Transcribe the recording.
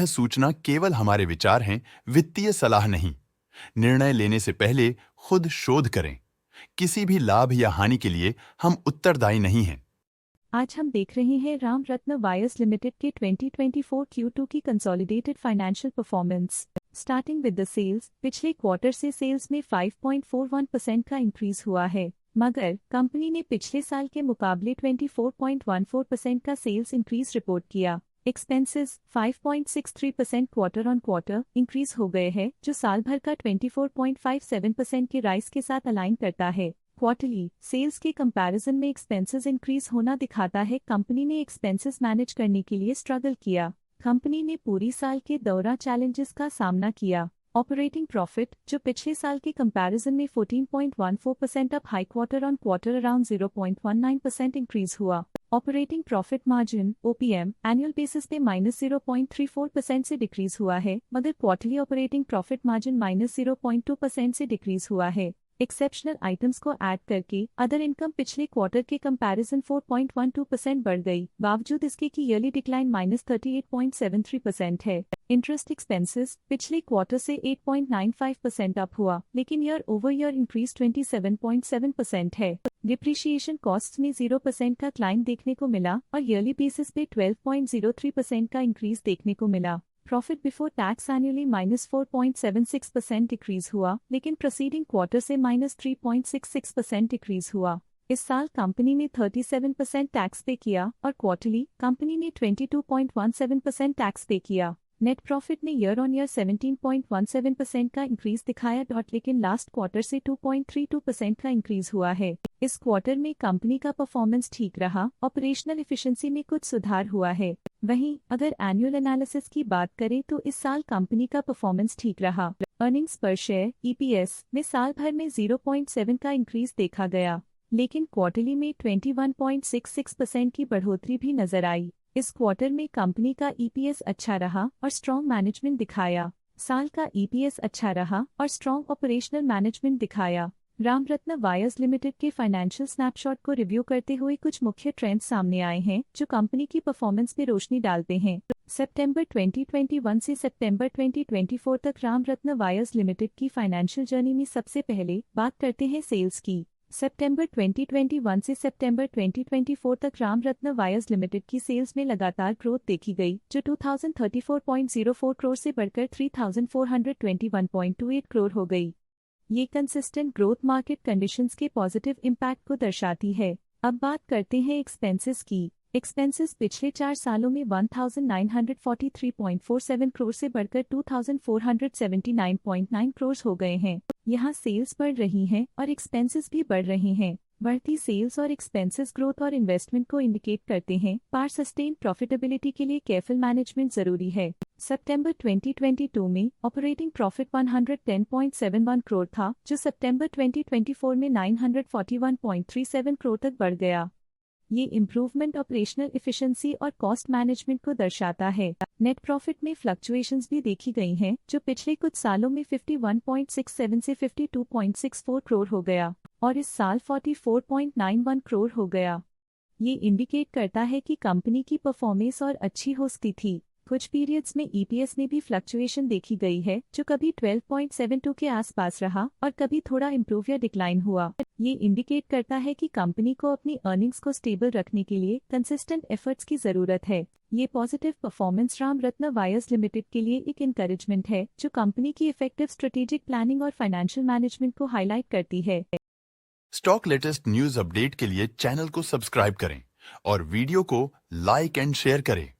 सूचना केवल हमारे विचार हैं, वित्तीय सलाह नहीं। निर्णय लेने से पहले खुद शोध करें। किसी भी लाभ या हानि के लिए हम उत्तरदायी नहीं हैं। आज हम देख रहे हैं राम रत्न वायर्स लिमिटेड के 2024 Q2 की consolidated financial performance. Starting with the sales, पिछले क्वार्टर से सेल्स में 5.41% का इंक्रीज हुआ है, मगर कंपनी ने पिछले साल के मुकाबले 24.14% का सेल्स इंक्रीज रिपोर्ट किया। Expenses 5.63% quarter on quarter increase हो गए हैं, जो साल भर का 24.57% के राइज के साथ अलाइन करता है। क्वार्टरली सेल्स के कंपैरिजन में एक्सपेंसेस इंक्रीज होना दिखाता है कंपनी ने एक्सपेंसेस मैनेज करने के लिए स्ट्रगल किया। कंपनी ने पूरी साल के दौरान चैलेंजेस का सामना किया। ऑपरेटिंग प्रॉफिट, जो पिछले साल के कंपैरिजन में 14.14% up high quarter on quarter around 0.19% increase हुआ। Operating profit margin OPM annual basis पे -0.34% से डिक्रीज हुआ है, मगर क्वार्टरली ऑपरेटिंग प्रॉफिट मार्जिन -0.2% से डिक्रीज हुआ है। एक्सेप्शनल आइटम्स को ऐड करके अदर इनकम पिछले क्वार्टर के कंपैरिजन 4.12% बढ़ गई, बावजूद इसके कि ईयरली डिक्लाइन -38.73% है। इंटरेस्ट एक्सपेंसेस पिछले क्वार्टर से 8.95% अप हुआ, लेकिन ईयर ओवर ईयर इंक्रीज 27.7% है। डिप्रिशिएशन कॉस्ट में 0% का क्लाइम देखने को मिला और ईयरली बेसिस पे 12.03% का इंक्रीज देखने को मिला। Profit before tax annually -4.76% decrease हुआ, लेकिन प्रीसीडिंग क्वार्टर से -3.66% डिक्रीज हुआ। इस साल कंपनी ने 37% टैक्स पे किया और क्वार्टरली कंपनी ने 22.17% टैक्स पे किया। नेट प्रॉफिट ने ईयर ऑन ईयर 17.17% का इंक्रीज दिखाया, लेकिन लास्ट क्वार्टर से 2.32% का इंक्रीज हुआ है। इस क्वार्टर में कंपनी का परफॉर्मेंस ठीक रहा, ऑपरेशनल एफिशिएंसी में कुछ सुधार हुआ है। वहीं अगर एनुअल एनालिसिस की बात करें तो इस साल कंपनी का परफॉर्मेंस ठीक रहा। अर्निंग्स पर शेयर EPS में साल भर में 0.7 का इंक्रीज देखा गया, लेकिन क्वार्टरली में 21.66% की बढ़ोतरी भी नजर आई। इस क्वार्टर में कंपनी का EPS अच्छा रहा और स्ट्रॉन्ग मैनेजमेंट दिखाया। साल का EPS अच्छा रहा और स्ट्रॉन्ग ऑपरेशनल मैनेजमेंट दिखाया। रामरत्न वायर्स लिमिटेड के फाइनेंशियल स्नैपशॉट को रिव्यू करते हुए कुछ मुख्य ट्रेंड्स सामने आए हैं जो कंपनी की परफॉर्मेंस पे रोशनी डालते हैं। सितंबर 2021 से सितंबर 2024 तक रामरत्न वायर्स लिमिटेड की फाइनेंशियल जर्नी में सबसे पहले बात करते हैं सेल्स की। सितंबर 2021 से सितंबर 2024 तक रामरत्न वायर्स लिमिटेड की सेल्स में लगातार ग्रोथ देखी गई, जो 2034.04 करोड़ से बढ़कर 3421.28 करोड़ हो गई। ये कंसिस्टेंट ग्रोथ मार्केट कंडीशंस के पॉजिटिव इम्पैक्ट को दर्शाती है। अब बात करते हैं एक्सपेंसेस की। एक्सपेंसेस पिछले 4 सालों में 1943.47 करोड़ से बढ़कर 2479.9 करोड़ हो गए हैं। यहाँ सेल्स बढ़ रही हैं और एक्सपेंसेस भी बढ़ रहे हैं। बढ़ती सेल्स और एक्सपेंसेस ग्रोथ और इन्वेस्टमेंट को इंडिकेट करते हैं, पर सस्टेन प्रॉफिटेबिलिटी के लिए केयरफुल मैनेजमेंट जरूरी है। सितंबर 2022 में ऑपरेटिंग प्रॉफिट 110.71 करोड़ था, जो सितंबर 2024 में 941.37 करोड़ तक बढ़ गया। ये इम्प्रूवमेंट ऑपरेशनल एफिशिएंसी और कॉस्ट मैनेजमेंट को दर्शाता है। नेट प्रॉफिट में फ्लक्चुएशंस भी देखी गई हैं, जो पिछले कुछ सालों में 51.67 से 52.64 करोड़ हो गया और इस साल 44.91 करोड़ हो गया। ये इंडिकेट करता है कि कंपनी की परफॉर्मेंस और अच्छी हो सकती थी। कुछ पीरियड्स में EPS में भी फ्लक्चुएशन देखी गई है, जो कभी 12.72 के आसपास रहा और कभी थोड़ा इम्प्रूव या डिक्लाइन हुआ। ये इंडिकेट करता है कि कंपनी को अपनी अर्निंग्स को स्टेबल रखने के लिए कंसिस्टेंट एफर्ट्स की जरूरत है। ये positive performance Ramratna wires limited के लिए एक एनकरेजमेंट है, जो कंपनी की इफेक्टिव स्ट्रेटेजिक प्लानिंग और फाइनेंशियल मैनेजमेंट को हाईलाइट करती है। स्टॉक लेटेस्ट न्यूज अपडेट के लिए चैनल को सब्सक्राइब करें और वीडियो को लाइक एंड शेयर करें।